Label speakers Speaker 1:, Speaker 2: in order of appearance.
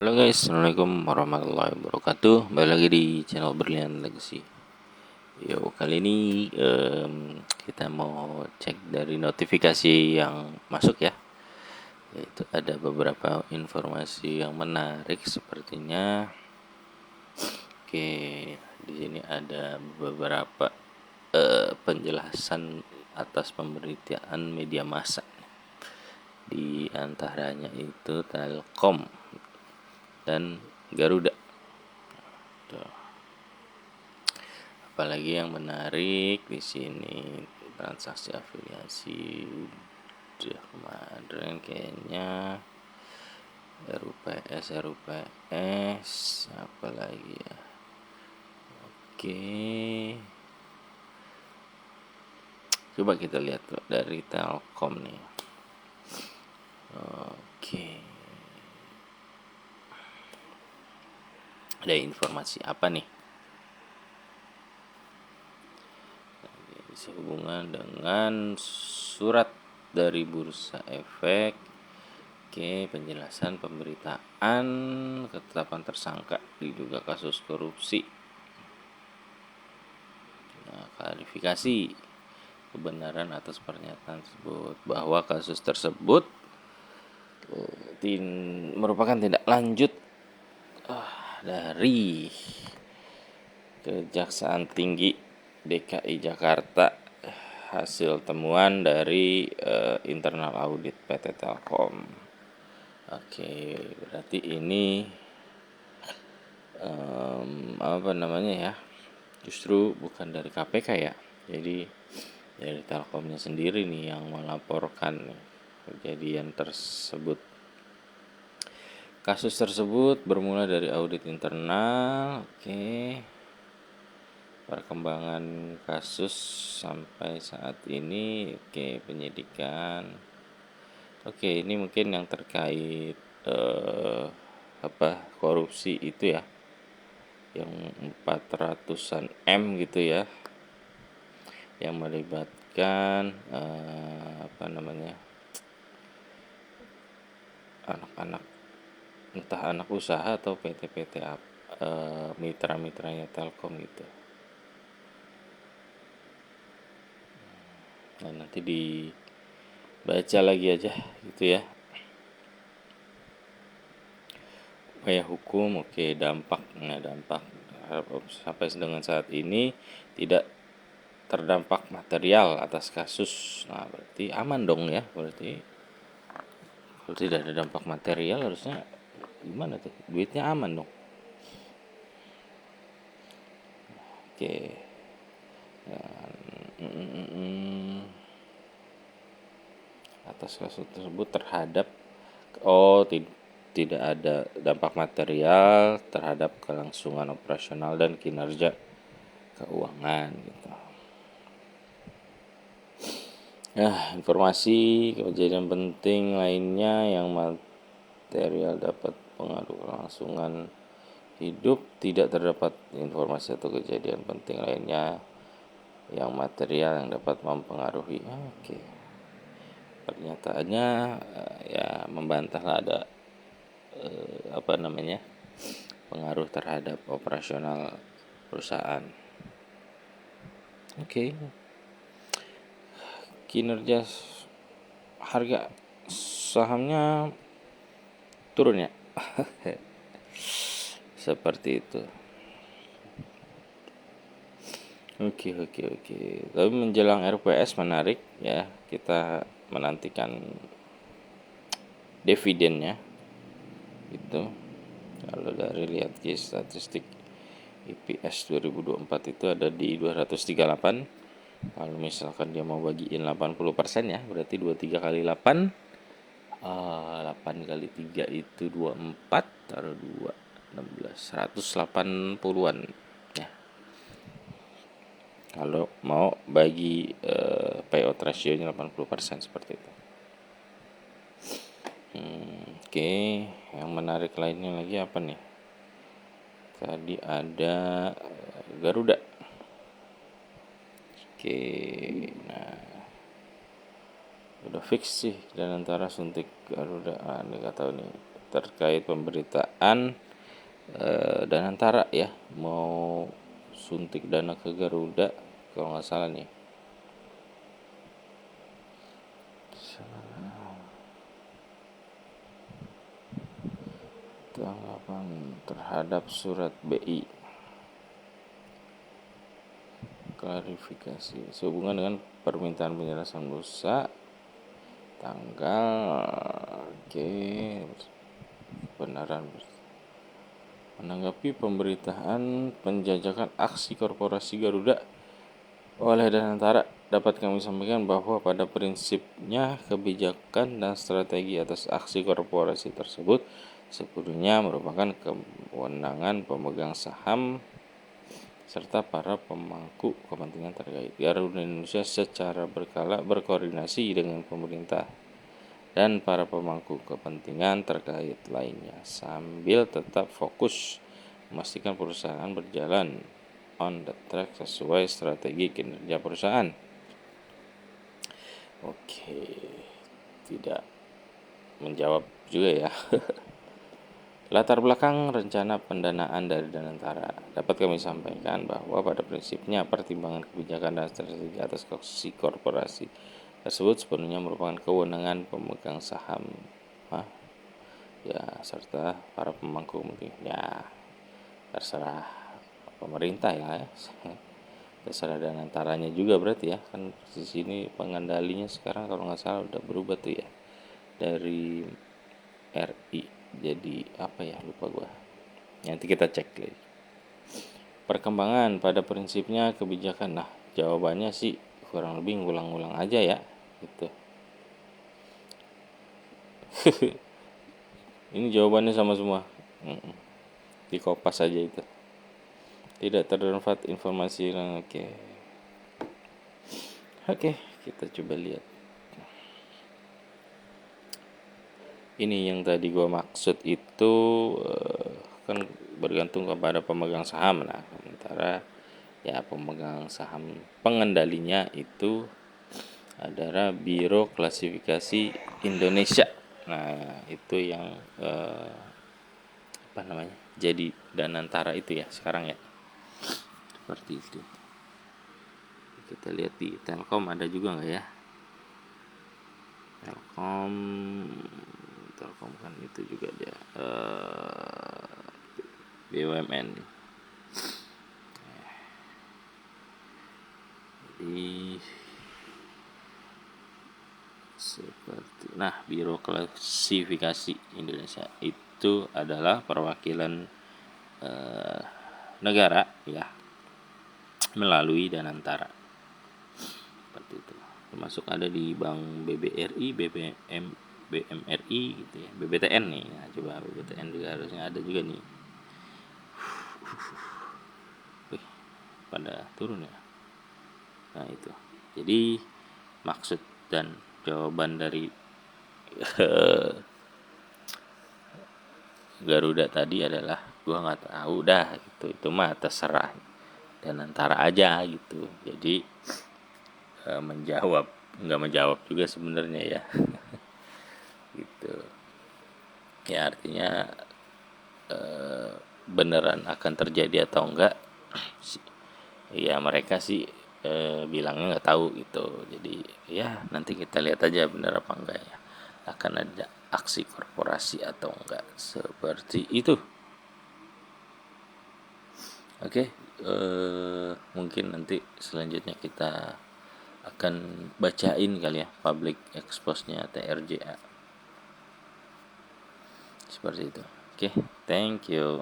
Speaker 1: Halo guys, assalamualaikum warahmatullahi wabarakatuh. Kembali lagi di channel Berlian Legacy. Yo, kali ini kita mau cek dari notifikasi yang masuk ya. Yaitu ada beberapa informasi yang menarik sepertinya. Oke, di sini ada beberapa penjelasan atas pemberitaan media massa. Di antaranya itu Telkom dan Garuda. Tuh. Apalagi yang menarik di sini, transaksi afiliasi udah kemarin kayaknya, RUPS apalagi ya. Oke, coba kita lihat dari Telkom nih. Oke, ada informasi apa nih? Sehubungan dengan surat dari Bursa Efek. Oke, penjelasan pemberitaan ketetapan tersangka diduga kasus korupsi. Nah, klarifikasi kebenaran atas pernyataan tersebut bahwa kasus tersebut merupakan tindak lanjut dari Kejaksaan Tinggi DKI Jakarta, hasil temuan dari internal audit PT Telkom. Oke, berarti ini apa namanya ya? Justru bukan dari KPK ya. Jadi dari Telkomnya sendiri nih yang melaporkan kejadian tersebut. Kasus tersebut bermula dari audit internal. Oke. Perkembangan kasus sampai saat ini, oke, penyidikan. Oke, ini mungkin yang terkait korupsi itu ya, yang 400-an M gitu ya, yang melibatkan anak-anak, entah anak usaha atau PT-PT mitra-mitranya Telkom gitu. Nah, nanti dibaca lagi aja gitu ya. Upaya hukum, oke, dampak sampai dengan saat ini tidak terdampak material atas kasus. Nah, berarti aman dong ya. Berarti kalau tidak ada dampak material harusnya gimana tuh? Duitnya aman dong. Oke. Atas kasus tersebut terhadap tidak ada dampak material terhadap kelangsungan operasional dan kinerja keuangan gitu. Nah, informasi kejadian penting lainnya yang material dapat pengaruh kelangsungan hidup, tidak terdapat informasi atau kejadian penting lainnya yang material yang dapat mempengaruhi. Oke. Pernyataannya ya membantah ada pengaruh terhadap operasional perusahaan. Oke. Kinerja harga sahamnya turun ya. Seperti itu. Oke. Tapi menjelang RPS menarik ya, kita menantikan dividennya. Itu kalau dari lihat ke statistik EPS 2024 itu ada di 238. Kalau misalkan dia mau bagiin 80% ya, berarti 23 kali 8, 8 kali 3 itu 24, taruh 2, 16, 180-an ya. Kalau mau bagi payout ratio-nya 80% seperti itu. Oke, yang menarik lainnya lagi apa nih? Tadi ada Garuda. Oke, nah udah fix sih dan antara suntik Garuda. Ini gak tahu nih terkait pemberitaan Danantara ya, mau suntik dana ke Garuda kalau nggak salah nih. Tanggapan terhadap surat BI, klarifikasi sehubungan dengan permintaan penjelasan bursa tanggal kebenaran. Menanggapi pemberitaan penjajakan aksi korporasi Garuda oleh Danantara, dapat kami sampaikan bahwa pada prinsipnya kebijakan dan strategi atas aksi korporasi tersebut sepenuhnya merupakan kewenangan pemegang saham serta para pemangku kepentingan terkait. Garuda Indonesia secara berkala berkoordinasi dengan pemerintah dan para pemangku kepentingan terkait lainnya sambil tetap fokus memastikan perusahaan berjalan on the track sesuai strategi kinerja perusahaan. Oke, tidak menjawab juga ya. Latar belakang rencana pendanaan dari Danantara, dapat kami sampaikan bahwa pada prinsipnya pertimbangan kebijakan dan strategi atas aksi korporasi tersebut sepenuhnya merupakan kewenangan pemegang saham ya serta para pemangku ya, terserah pemerintah ya. Terserah Danantaranya juga berarti ya, kan di sini pengendalinya sekarang kalau nggak salah udah berubah tuh ya, dari RI jadi apa ya, lupa gua, nanti kita cek lagi. Perkembangan pada prinsipnya kebijakan, nah jawabannya sih kurang lebih ngulang-ngulang aja ya gitu. Ini jawabannya sama semua, di kopas aja itu, tidak terdapat informasi. Oke, kita coba lihat. Ini yang tadi gua maksud itu kan bergantung kepada pemegang saham. Nah, sementara ya pemegang saham pengendalinya itu adalah Biro Klasifikasi Indonesia. Nah, itu yang jadi Danantara itu ya sekarang ya, seperti itu. Kita lihat di Telkom ada juga nggak ya? Telkom kan itu juga dia BUMN. Jadi seperti Biro Klasifikasi Indonesia itu adalah perwakilan negara ya melalui Danantara, seperti itu. Termasuk ada di Bank BBRI, BMRI gitu ya, BBTN nih. Nah, coba BBTN juga harusnya ada juga nih. Wih, pada turun ya. Nah, itu. Jadi maksud dan jawaban dari Garuda tadi adalah gua nggak tahu dah, itu mah terserah Danantara aja gitu. Jadi nggak menjawab juga sebenarnya ya. Gitu ya, artinya beneran akan terjadi atau enggak ya, mereka sih bilangnya nggak tahu gitu. Jadi ya nanti kita lihat aja bener apa enggak ya, akan ada aksi korporasi atau enggak, seperti itu. Oke, mungkin nanti selanjutnya kita akan bacain kali ya public expose-nya TRJA, seperti itu. Oke, thank you.